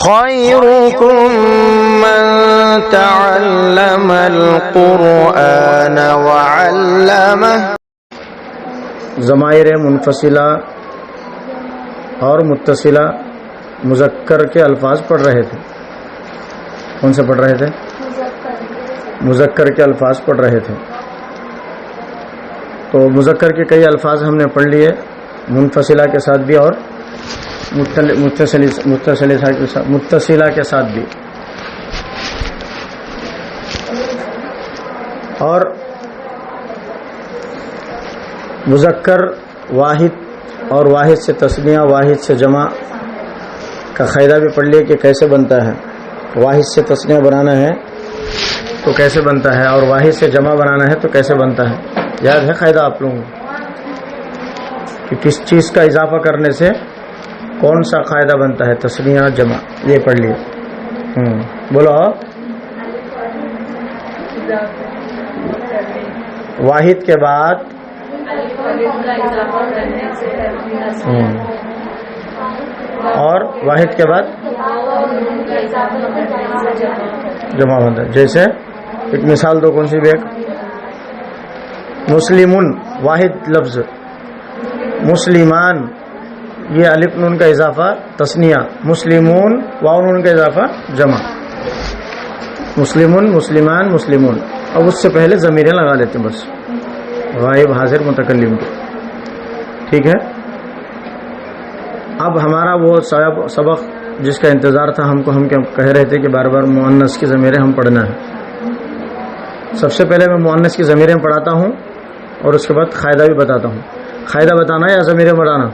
خيركم من تعلم القرآن وعلمه. ضمائر منفصلہ اور متصلہ مذکر کے الفاظ پڑھ رہے تھے. کون سے پڑھ رہے تھے؟ مذکر کے الفاظ پڑھ رہے تھے. تو مذکر کے کئی الفاظ ہم نے پڑھ لیے، منفصلہ کے ساتھ بھی اور متصلہ کے ساتھ بھی. اور مذکر واحد اور واحد سے تثنیہ، واحد سے جمع کا قاعدہ بھی پڑھ لیے کہ کیسے بنتا ہے. واحد سے تثنیہ بنانا ہے تو کیسے بنتا ہے، اور واحد سے جمع بنانا ہے تو کیسے بنتا ہے. یاد ہے قاعدہ آپ لوگوں کو کہ کس چیز کا اضافہ کرنے سے کون سا قاعدہ بنتا ہے، تثنیہ جمع. یہ پڑھ لیے. بولو. واحد کے بعد اور واحد کے بعد جمع بنتا ہے. جیسے ایک مثال دو، کون سی بھی؟ ایک مسلمون واحد لفظ، مسلمان یہ الف نون کا اضافہ تثنیہ، مسلمون واو نون کا اضافہ جمع. مسلمون، مسلمان، مسلمون. اب اس سے پہلے ضمیریں لگا لیتے بس، غائب حاضر متکلم کے. ٹھیک ہے. اب ہمارا وہ سبق جس کا انتظار تھا ہم کہہ رہے تھے کہ بار بار مؤنث کی ضمیریں ہم پڑھنا ہے. سب سے پہلے میں مؤنث کی ضمیریں پڑھاتا ہوں اور اس کے بعد قاعدہ بھی بتاتا ہوں. قاعدہ بتانا یا ضمیریں پڑھانا؟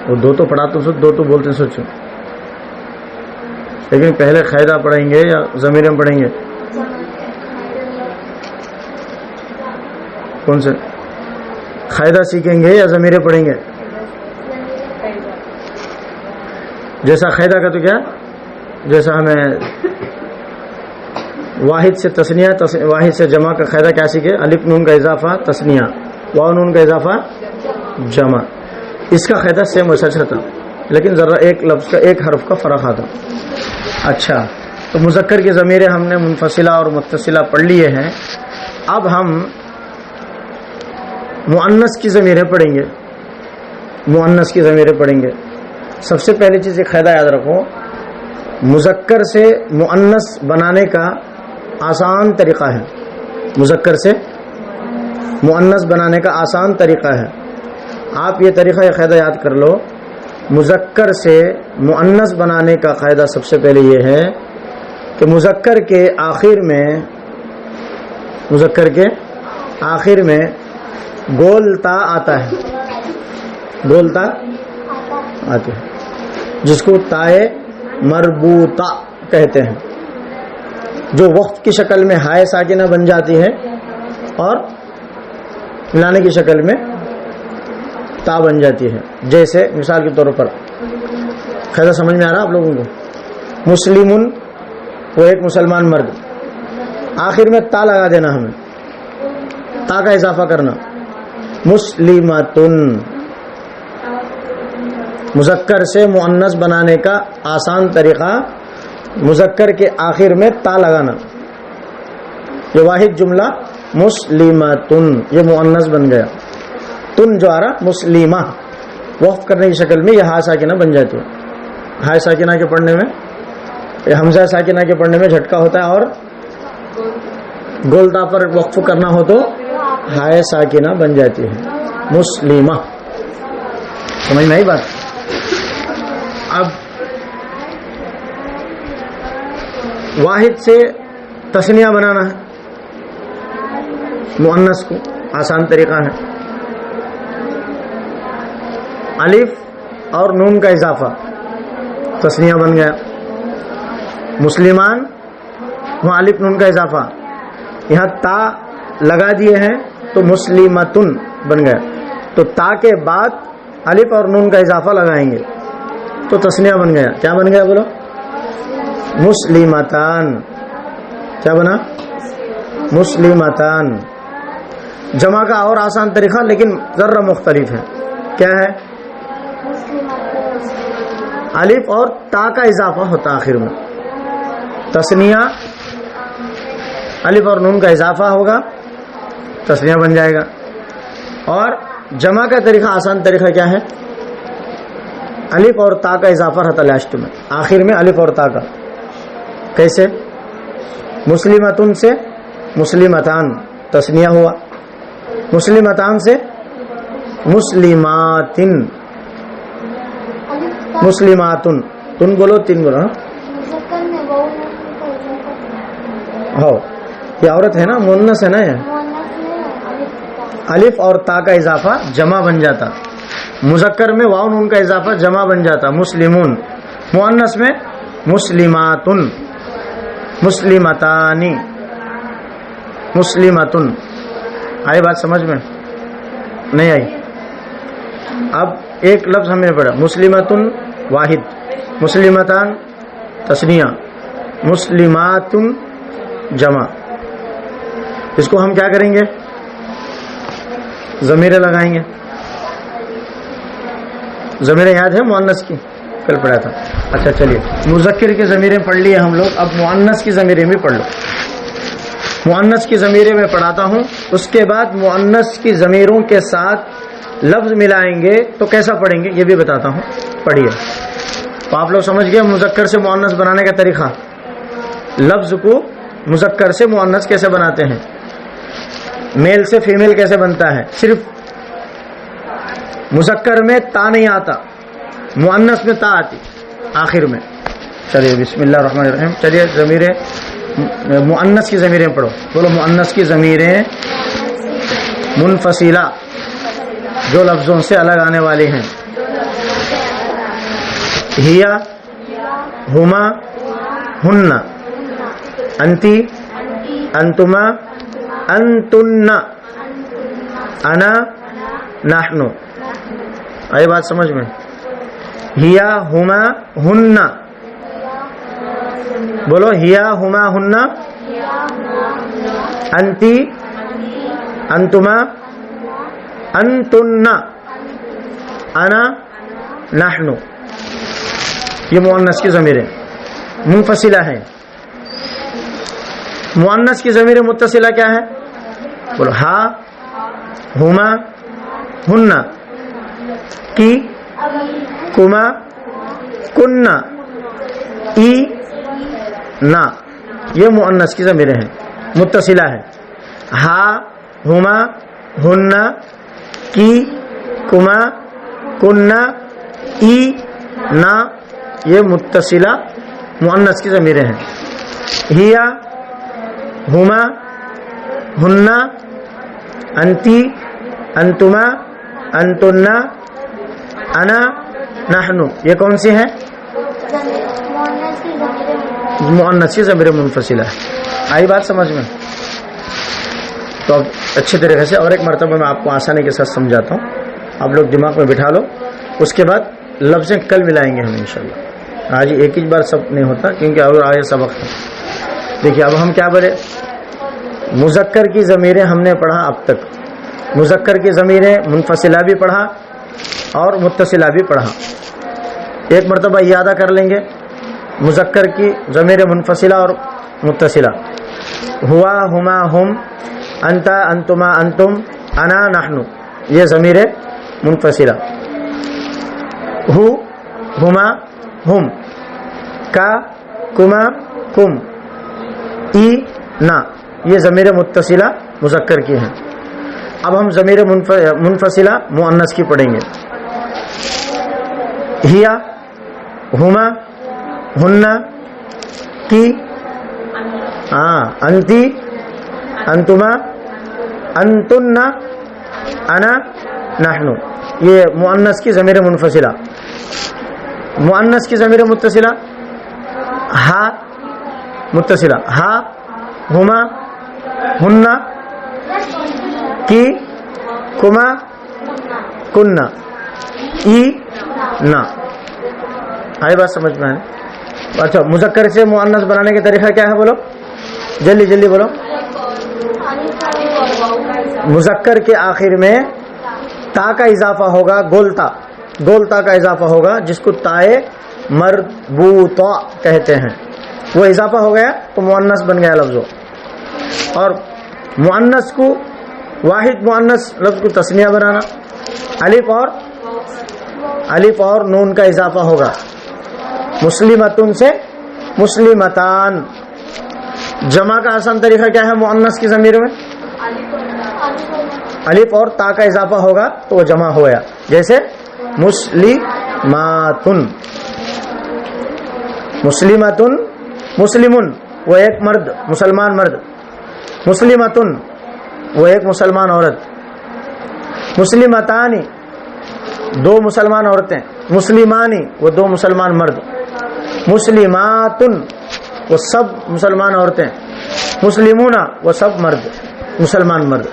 وہ دو تو پڑھاتے ہو، دو تو بولتے سوچو. لیکن پہلے قاعدہ پڑھیں گے یا ضمیریں پڑھیں گے؟ کون سے؟ قاعدہ سیکھیں گے یا ضمیریں پڑھیں گے؟ جیسا قاعدہ کا تو کیا، جیسا ہمیں واحد سے تثنیہ، واحد سے جمع کا قاعدہ کیا سیکھے؟ الف نون کا اضافہ تثنیہ، واو نون کا اضافہ جمع. اس کا قاعدہ سیم ویسا تھا، لیکن ذرا ایک لفظ کا، ایک حرف کا فرق آتا. اچھا، تو مذکر کی ضمیریں ہم نے منفصلہ اور متصلہ پڑھ لیے ہیں. اب ہم مؤنث کی ضمیریں پڑھیں گے. مؤنث کی ضمیریں پڑھیں گے. سب سے پہلی چیز ایک قاعدہ یاد رکھو، مذکر سے مؤنث بنانے کا آسان طریقہ ہے. مذکر سے مؤنث بنانے کا آسان طریقہ ہے. آپ یہ طریقہ، یہ قاعدہ یاد کر لو. مذکر سے مؤنث بنانے کا قاعدہ سب سے پہلے یہ ہے کہ مذکر کے آخر میں گول تا آتا ہے. گول تا آتی ہے جس کو تائے مربوطہ کہتے ہیں، جو وقت کی شکل میں ہائے ساکنہ بن جاتی ہے اور ملانے کی شکل میں تا بن جاتی ہے. جیسے مثال کے طور پر، قاعدہ سمجھ میں آ رہا آپ لوگوں کو؟ مسلمون وہ ایک مسلمان مرد، آخر میں تا لگا دینا، ہمیں تا کا اضافہ کرنا. مسلماتن، مذکر سے مؤنث بنانے کا آسان طریقہ مذکر کے آخر میں تا لگانا. یہ واحد جملہ مسلماتن، یہ مؤنث بن گیا. تن جو آ رہا مسلمہ، وقف کرنے کی شکل میں یہ ہا ساکنہ بن جاتی ہے. ہائے ساکنہ کے پڑھنے میں، حمزہ ساکنہ کے پڑھنے میں جھٹکا ہوتا ہے، اور گولتا پر وقف کرنا ہو تو ہائے ساکنہ بن جاتی ہے. مسلمہ. سمجھ میں آئی بات؟ اب واحد سے تثنیہ بنانا ہے مؤنث کو، آسان طریقہ ہے. الف اور نون کا اضافہ تثنیہ بن گیا. مسلمان، وہاں الف نون کا اضافہ، یہاں تا لگا دیے ہیں تو مسلمتن بن گیا. تو تا کے بعد الف اور نون کا اضافہ لگائیں گے تو تثنیہ بن گیا. کیا بن گیا بولو؟ مسلمتان. کیا بنا؟ مسلمتان. جمع کا اور آسان طریقہ لیکن ذرا مختلف ہے. کیا ہے؟ الف اور تا کا اضافہ ہوتا آخر میں. تسنیہ الف اور نون کا اضافہ ہوگا، تسنیہ بن جائے گا. اور جمع کا طریقہ، آسان طریقہ کیا ہے؟ الف اور تا کا اضافہ رہتا لاسٹ میں، آخر میں الف اور تا کا. کیسے؟ مسلمتن سے مسلمتان تسنیہ ہوا، مسلمتان سے مسلماتن، مسلماتن. تن بولو، تین بولو. ہو یہ عورت ہے نا، مؤنث ہے نا. یہ الف اور تا کا اضافہ جمع بن جاتا، مذکر میں واو نون کا اضافہ جمع بن جاتا مسلمون، مؤنث میں مسلماتن، مسلمتانی، مسلمتن. آئی بات سمجھ میں؟ نہیں آئی؟ اب ایک لفظ ہم نے پڑھا، مسلمتن واحد، مسلمتان تسنیہ، مسلماتن جمع. اس کو ہم کیا کریں گے؟ ضمیریں لگائیں گے. ضمیریں یاد ہے مؤنث کی؟ کل پڑھا تھا. اچھا چلیے، مذکر کی ضمیریں پڑھ لیے ہم لوگ، اب مؤنث کی ضمیریں بھی پڑھ لو. مؤنث کی ضمیریں میں پڑھاتا ہوں، اس کے بعد مؤنث کی ضمیروں کے ساتھ لفظ ملائیں گے تو کیسا پڑھیں گے یہ بھی بتاتا ہوں. پڑھیے. تو آپ لوگ سمجھ گئے مذکر سے مؤنث بنانے کا طریقہ، لفظ کو مذکر سے مؤنث کیسے بناتے ہیں، میل سے فیمیل کیسے بنتا ہے. صرف مذکر میں تا نہیں آتا، مؤنث میں تا آتی آخر میں. چلیے بسم اللہ الرحمن الرحیم. چلیے ضمیریں، مؤنث کی ضمیریں پڑھو. بولو مؤنث کی ضمیریں منفصلہ، جو لفظوں سے الگ آنے والی ہیں. ہیا، ہما، ہن، انتی، انتما، انتن، انا، نحن. آئی بات سمجھ میں؟ ہیا، ہما، ہن. بولو ہیا، ہما، ہن، انتی، انتما، انتن، انا، نحن. یہ مؤنث کی ضمیریں منفصلہ ہیں. مؤنث کی ضمیر متصلہ کیا ہے؟ بولو ہا، ہما، ہن، کی، کما، کن، ای، نا. یہ مؤنث کی ضمیریں ہیں، متصلہ ہے. ہا، ہما، ہن، کی، کما، کن، ای، نا. یہ متصلہ مؤنث کی ضمیریں ہیں. ہیا، ہما، ہن، انتی، انتما، انتن، انا، نحن. یہ کون سی ہیں؟ مؤنث کی ضمیر منفصلہ ہے. آئی بات سمجھ میں؟ تو اب اچھی طریقے سے اور ایک مرتبہ میں آپ کو آسانی کے ساتھ سمجھاتا ہوں، آپ لوگ دماغ میں بٹھا لو. اس کے بعد لفظیں کل ملائیں گے ہم انشاءاللہ. آج ایک ہی بار سب نہیں ہوتا کیونکہ اور آگے سبق ہے. دیکھیے اب ہم کیا بولے، مذکر کی ضمیریں ہم نے پڑھا اب تک. مذکر کی ضمیریں منفصلہ بھی پڑھا اور متصلہ بھی پڑھا. ایک مرتبہ یادہ کر لیں گے مذکر کی ضمیر منفصلہ اور متصلہ. ہوا، ہما، ہم، انتا، انتما، انتم، انا، نحن. یہ ضمیر منفصلہ. ہو، ہما، ہم، کا، کما، کم، ای، نا. یہ ضمیر متصلہ مذکر کی ہیں. اب ہم ضمیر منفصلہ مؤنث کی پڑھیں گے. ہیا، ہما، ہن، کی، انتی، انتما، انتن، انا، نحن. یہ مؤنث کی ضمیر منفصلہ. مؤنث کی ضمیر متصلہ ہا متصلہ، ہا، ہما، ہن، کی، کما، کن، ای، نا. آئی بات سمجھ میں ہے؟ اچھا مذکر سے مؤنث بنانے کا طریقہ کیا ہے؟ بولو جلدی جلدی بولو. مذکر کے آخر میں تا کا اضافہ ہوگا گولتا، گولتا کا اضافہ ہوگا جس کو تائے مربوطہ کہتے ہیں، وہ اضافہ ہو گیا تو مؤنث بن گیا لفظ. اور مؤنث کو واحد مؤنث لفظ کو تسنیہ بنانا، الف اور نون کا اضافہ ہوگا. مسلمتن سے مسلمتان. جمع کا آسان طریقہ کیا ہے مؤنث کی ضمیر میں؟ الف اور تا کا اضافہ ہوگا تو وہ جمع ہو گیا. جیسے مسلماتن، مسلمتن، مسلمن وہ ایک مرد مسلمان مرد، مسلمتن وہ ایک مسلمان عورت، مسلمتانی دو مسلمان عورتیں، مسلمانی وہ دو مسلمان مرد، مسلماتن وہ سب مسلمان عورتیں، مسلمون وہ سب مرد مسلمان مرد.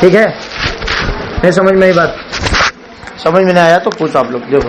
ٹھیک ہے؟ نہیں سمجھ میں یہ بات؟ سمجھ میں نہیں آیا تو پوچھو آپ لوگ. دیکھو